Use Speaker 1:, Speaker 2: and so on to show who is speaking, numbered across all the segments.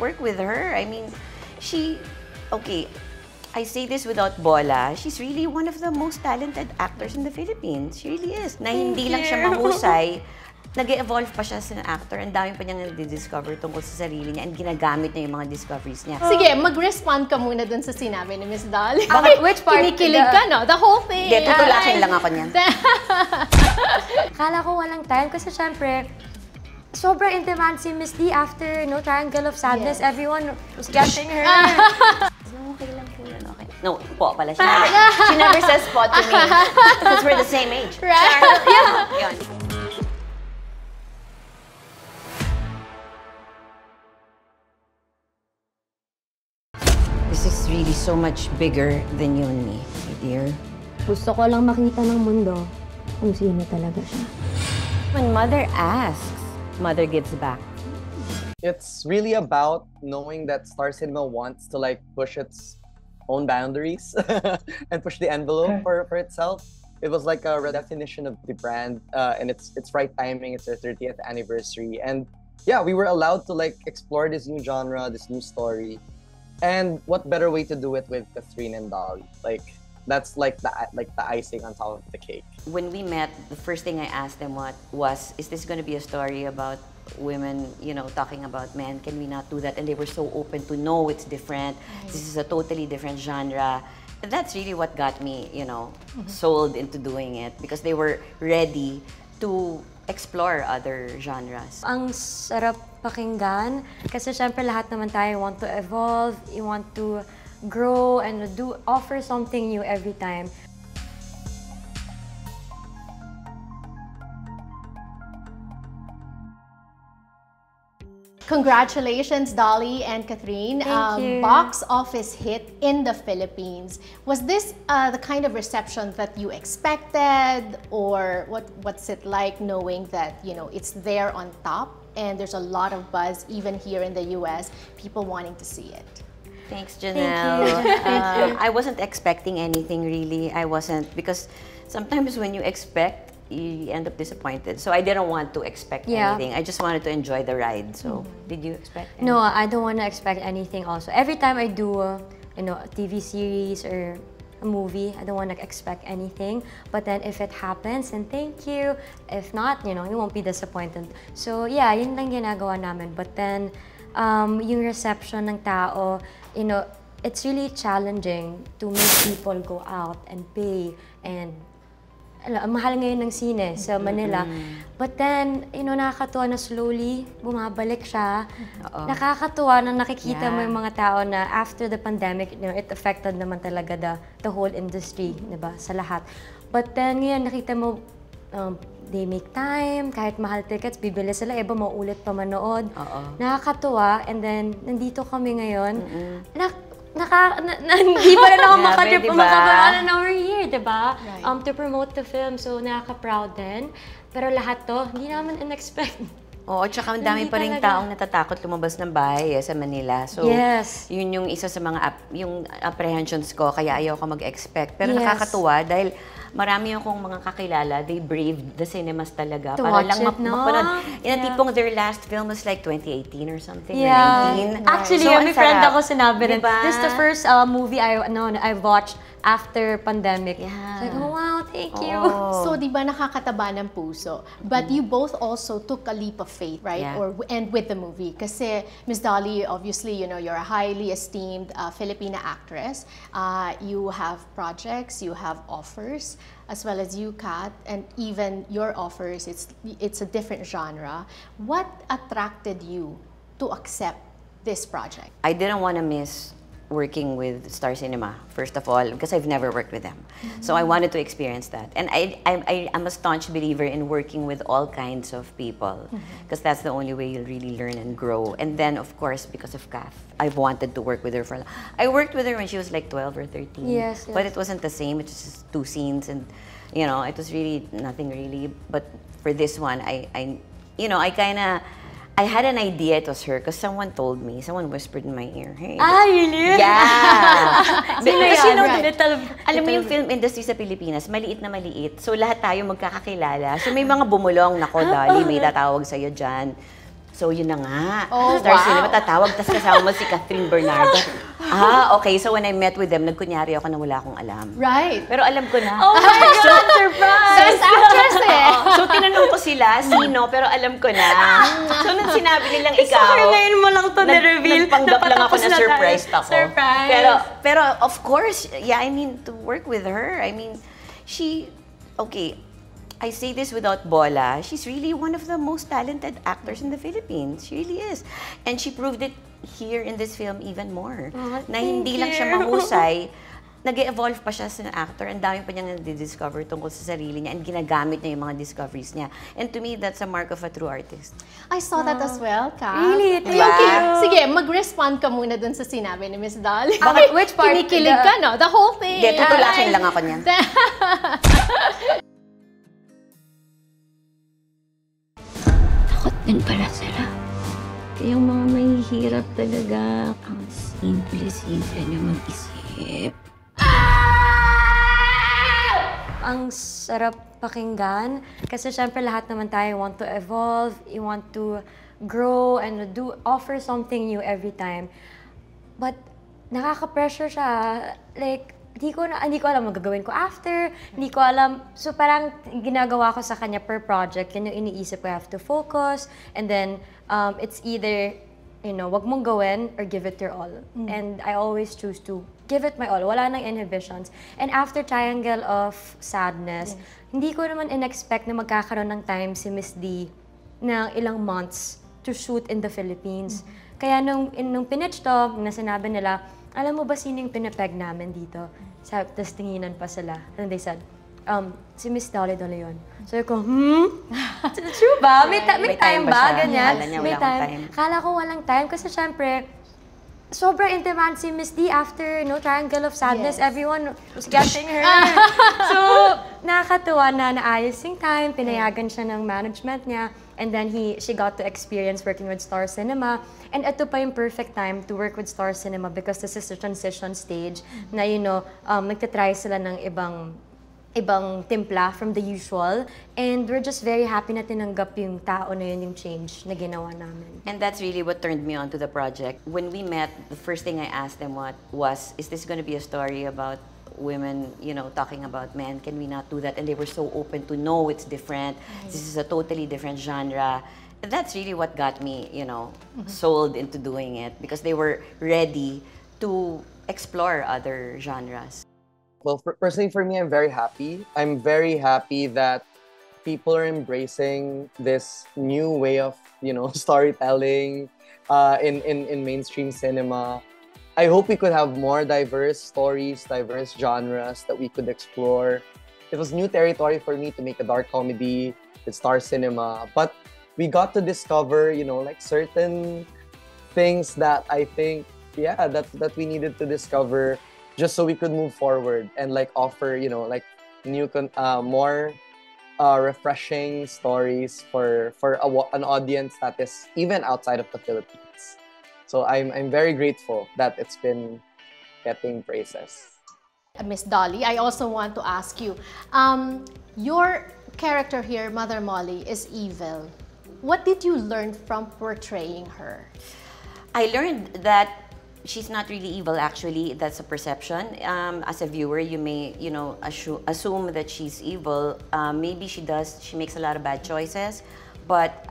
Speaker 1: work with her. I mean, okay, I say this without bola, she's really one of the most talented actors in the Philippines. She really is. Na hindi lang siya mahusay, nag-evolve pa siya as an actor. Ang dami pa niyang nadi-discover tungkol sa sarili niya and ginagamit niya yung mga discoveries niya.
Speaker 2: Sige, mag-respond ka muna dun sa sinabi ni Miss Dolly.
Speaker 3: Bakit? Which part?
Speaker 2: Kinikilig ka, no? The whole thing.
Speaker 1: Hindi, tutulakin lang ako niyan.
Speaker 3: Akala ko walang time kasi syempre, sobrang in demand si Miss D after Triangle of Sadness. Yes. Everyone was getting her.
Speaker 1: Okay lang po yan, okay. No, po pala siya. She never says po to me. Because we're the same age.
Speaker 2: Right?
Speaker 1: Yeah. Yun. This is really so much bigger than you and me, my dear.
Speaker 3: Gusto ko lang makita ng mundo kung sino talaga siya.
Speaker 1: When mother asks, mother gives back.
Speaker 4: It's really about knowing that Star Cinema wants to push its own boundaries and push the envelope for itself. It was like a redefinition of the brand and it's right timing. It's their 30th anniversary, and yeah, we were allowed to explore this new genre, this new story, and what better way to do it with Kathryn and Dolly? That's the icing on top of the cake. When we met, the first thing I asked them was, is this going to be a story about women, talking about men? Can we not do that? And they were so open to know it's different. This is a totally different genre. And that's really what got me, sold into doing it, because they were ready to explore other genres.
Speaker 3: Ang sarap pakinggan kasi syempre lahat naman tayo want to evolve, you want to grow and offer something new every time.
Speaker 2: Congratulations, Dolly and Kathryn.
Speaker 3: Thank you.
Speaker 2: Box office hit in the Philippines. Was this the kind of reception that you expected, or what's it like knowing that it's there on top and there's a lot of buzz even here in the US, people wanting to see it?
Speaker 1: Thanks, Janelle.
Speaker 3: Thank you.
Speaker 1: I wasn't expecting anything really. I wasn't, because sometimes when you expect, you end up disappointed. So I didn't want to expect anything. I just wanted to enjoy the ride. So did you expect anything?
Speaker 3: No, I don't want to expect anything also. Every time I do a TV series or a movie, I don't want to expect anything. But then if it happens, then thank you. If not, you won't be disappointed. So yeah, yun lang ginagawa namin. But then yung reception ng tao, it's really challenging to make people go out and pay, and mahal ngayon ng sine sa Manila. But then, nakakatuwa na slowly bumabalik siya. Nakakatuwa na nakikita mo yung mga tao na after the pandemic, it affected naman talaga the whole industry, diba, sa lahat. But then ngayon nakita mo, they make time, kahit mahal tickets, bibili sila, iba maulit pa manood. Nakakatuwa, and then nandito kami ngayon. Hindi pa rin ako makatrip makabayaran na we're here, diba? Right. To promote the film, so nakaka-proud din. Pero lahat to, hindi naman in-expect.
Speaker 1: Oo, tsaka ang dami pa rin taong natatakot lumabas ng bahay sa Manila. So, yun yung isa sa mga yung apprehensions ko, kaya ayaw ko mag-expect. Pero nakakatuwa dahil marami akong mga kakilala, they braved the cinemas talaga. Para lang mapanood. Tipong their last film was 2018 or something, or 19.
Speaker 3: Actually, may friend ako sinabi rin. This is the first movie I've watched after pandemic. Like, oh wow, thank you.
Speaker 2: So, di ba nakakataba ng puso? But you both also took a leap of faith, right? And with the movie. Kasi, Miss Dolly, obviously, you're a highly esteemed Filipina actress. You have projects, you have offers, as well as you, Kat, and even your offers, it's a different genre. What attracted you to accept this project?
Speaker 1: I didn't want to miss working with Star Cinema, first of all, because I've never worked with them. So I wanted to experience that. And I'm a staunch believer in working with all kinds of people, because that's the only way you'll really learn and grow. And then, of course, because of Kath, I've wanted to work with her for a long time. I worked with her when she was 12 or 13.
Speaker 3: Yes.
Speaker 1: But it wasn't the same. It was just 2 scenes, and it was really nothing really. But for this one, I had an idea it was her because someone told me, someone whispered in my ear, hey.
Speaker 3: Really?
Speaker 1: Yeah. Because
Speaker 3: little...
Speaker 1: Alam mo yung film industry sa Pilipinas, maliit na maliit. So lahat tayo magkakakilala. So may mga bumulong, nako, Dolly, may tatawag sa'yo dyan. So, yun na nga.
Speaker 2: Oh,
Speaker 1: Star
Speaker 2: wow.
Speaker 1: Cinema, tatawag, tas kasama mo si Kathryn Bernardo. Okay. So, when I met with them, nagkunyari ako na wala akong alam.
Speaker 2: Right.
Speaker 1: Pero alam ko na.
Speaker 3: Oh my God, surprise!
Speaker 2: Best actress eh.
Speaker 1: So, tinanong ko sila, sino, pero alam ko na. So, nung sinabi nilang ikaw,
Speaker 3: Sorry, ngayon mo lang to na-reveal.
Speaker 1: nagpanggap lang ako na surprised ako.
Speaker 3: Surprise!
Speaker 1: Pero, of course, yeah, I mean, to work with her, I mean, okay, I say this without bola, she's really one of the most talented actors in the Philippines. She really is. And she proved it here in this film even more. Na hindi lang siya mahusay, nag-evolve pa siya as an actor. Ang dami pa niyang nadi-discover tungkol sa sarili niya and ginagamit niya yung mga discoveries niya. And to me, that's a mark of a true artist.
Speaker 2: I saw that as well, Ka.
Speaker 3: Really?
Speaker 2: Okay. Sige, mag-respond ka muna dun sa sinabi ni Miss Dolly.
Speaker 3: Bakit? Which part?
Speaker 2: Kinikilig ka, no? The whole thing.
Speaker 1: Hindi, tutulakin lang ako niyan.
Speaker 5: Din pala sila. Kayong mga mahihirap talaga, ang simple-simple niyo mag-isip.
Speaker 3: Ang sarap pakinggan kasi syempre lahat naman tayo want to evolve, you want to grow and offer something new every time. But nakaka-pressure siya. Like, hindi ko alam magagawin ko after, hindi ko alam. So parang ginagawa ko sa kanya per project, yun yung iniisip ko, I have to focus, and then it's either, wag mong gawin or give it your all. And I always choose to give it my all, wala nang inhibitions. And after Triangle of Sadness, hindi ko naman in-expect na magkakaroon ng time si Miss D ng ilang months to shoot in the Philippines. Kaya nung pinitch to, na sinabi nila, alam mo ba sino yung pinapeg namin dito? Tapos tinginan pa sila. And they said, si Miss Dolly De Leon. So ko, true ba? May time ba? Ganyan.
Speaker 1: Kala niya
Speaker 3: May
Speaker 1: walang time.
Speaker 3: Kala ko walang time kasi syempre, sobrang in-demand si Miss D after Triangle of Sadness.
Speaker 2: Yes.
Speaker 3: Everyone was getting her. So, nakakatuwa na naayos yung time, pinayagan siya ng management niya, and then she got to experience working with Star Cinema. And ito pa yung perfect time to work with Star Cinema because this is the transition stage na, nagtatry sila ng ibang timpla from the usual. And we're just very happy na tinanggap yung tao na yun, yung change na ginawa namin.
Speaker 1: And that's really what turned me on to the project. When we met, the first thing I asked them was, is this going to be a story about women, talking about men? Can we not do that? And they were so open to know it's different. This is a totally different genre. And that's really what got me, sold into doing it because they were ready to explore other genres.
Speaker 4: Well, personally for me, I'm very happy. I'm very happy that people are embracing this new way of, storytelling in mainstream cinema. I hope we could have more diverse stories, diverse genres that we could explore. It was new territory for me to make a dark comedy with Star Cinema, but we got to discover, certain things that I think, that we needed to discover just so we could move forward and offer, new, more refreshing stories for an audience that is even outside of the Philippines. So I'm very grateful that it's been getting praises.
Speaker 2: Miss Dolly, I also want to ask you, your character here, Mother Molly, is evil. What did you learn from portraying her?
Speaker 1: I learned that she's not really evil, actually. That's a perception. As a viewer, you may, assume that she's evil. Maybe she makes a lot of bad choices, but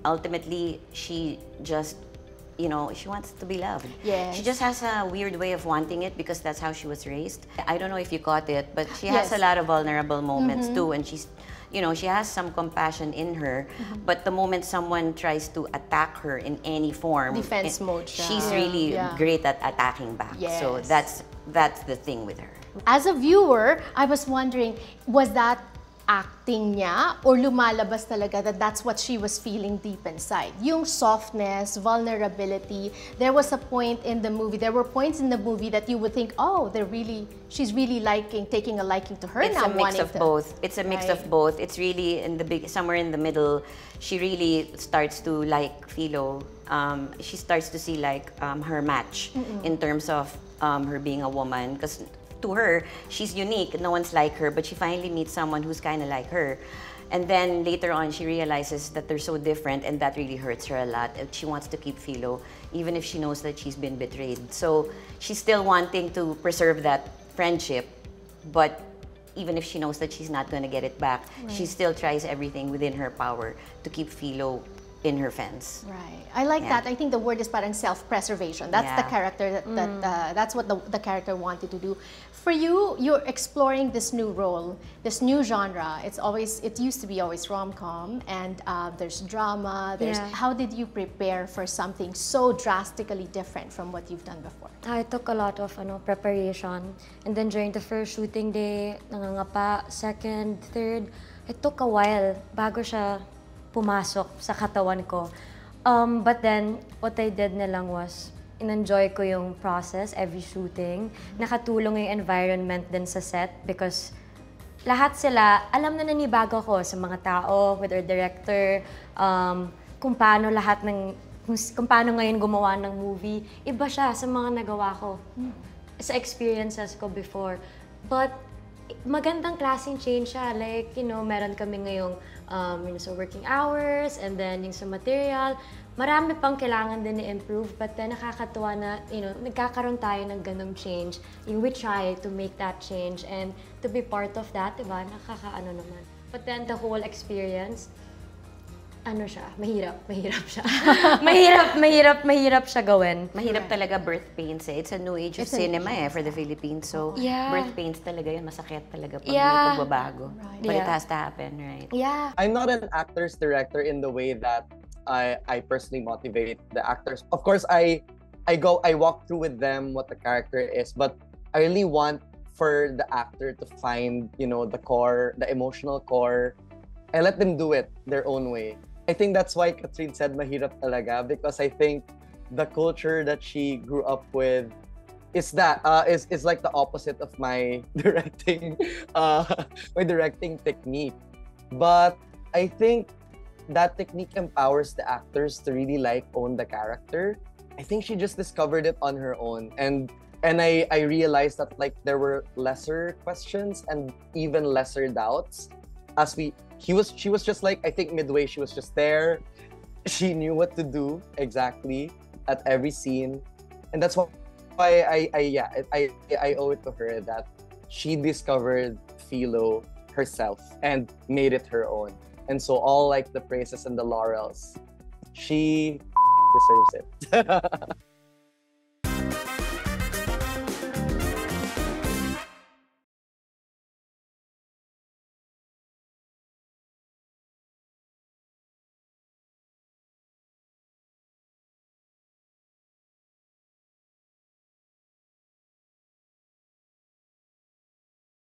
Speaker 1: ultimately, she just, she wants to be loved.
Speaker 2: Yes.
Speaker 1: She just has a weird way of wanting it because that's how she was raised. I don't know if you caught it, but she has a lot of vulnerable moments too, and she's, she has some compassion in her, but the moment someone tries to attack her in any form,
Speaker 2: defense mode siya.
Speaker 1: She's really great at attacking back.
Speaker 2: Yes.
Speaker 1: So that's the thing with her.
Speaker 2: As a viewer, I was wondering, was that acting niya or lumalabas talaga that that's what she was feeling deep inside? Yung softness, vulnerability. There was a point in the movie, there were points in the movie that you would think, oh, she's really taking a liking to her.
Speaker 1: It's
Speaker 2: now
Speaker 1: a mix of both. It's a mix of both. It's really somewhere in the middle. She really starts to like Philo. She starts to see her match in terms of her being a woman, because to her, she's unique. No one's like her, but she finally meets someone who's kind of like her. And then later on, she realizes that they're so different, and that really hurts her a lot. And she wants to keep Philo, even if she knows that she's been betrayed. So she's still wanting to preserve that friendship, but even if she knows that she's not going to get it back, she still tries everything within her power to keep Philo in her fence.
Speaker 2: Right. I like that. I think the word is parang self-preservation. That's the character that's what the character wanted to do. For you, you're exploring this new role, this new genre. It used to be always rom-com, and there's drama. How did you prepare for something so drastically different from what you've done before?
Speaker 3: I took a lot of preparation, and then during the first shooting day, nangangapa, second, third, it took a while bago siya pumasok sa katawan ko. But then, what I did na lang was, in-enjoy ko yung process, every shooting. Nakatulong yung environment din sa set because lahat sila, alam na nanibago ko sa mga tao, with our director, kung paano kung paano ngayon gumawa ng movie. Iba siya sa mga nagawa ko, sa experiences ko before. But, magandang klaseng change siya. Like, meron kami ngayong sa working hours, and then yung sa material. Marami pang kailangan din i-improve, but then nakakatuwa na, nagkakaroon tayo ng ganong change. We try to make that change, and to be part of that, diba, nakakaano naman. But then the whole experience, mahirap siya. mahirap siya gawin.
Speaker 1: Mahirap talaga birth pains eh. It's a new age of cinema for the Philippines. So, birth pains talaga yun. Masakit talaga pag may pagbabago. Right. But it has to happen, right?
Speaker 3: Yeah.
Speaker 4: I'm not an actor's director in the way that I personally motivate the actors. Of course, I walk through with them what the character is, but I really want for the actor to find, the core, the emotional core. I let them do it their own way. I think that's why Kathryn said mahirap talaga, because I think the culture that she grew up with is like the opposite of my directing technique. But I think that technique empowers the actors to really own the character. I think she just discovered it on her own, and I realized that there were lesser questions and even lesser doubts as she was just I think midway, she was just there. She knew what to do exactly at every scene, and that's why I owe it to her that she discovered Philo herself and made it her own. And so all the praises and the laurels, she deserves it.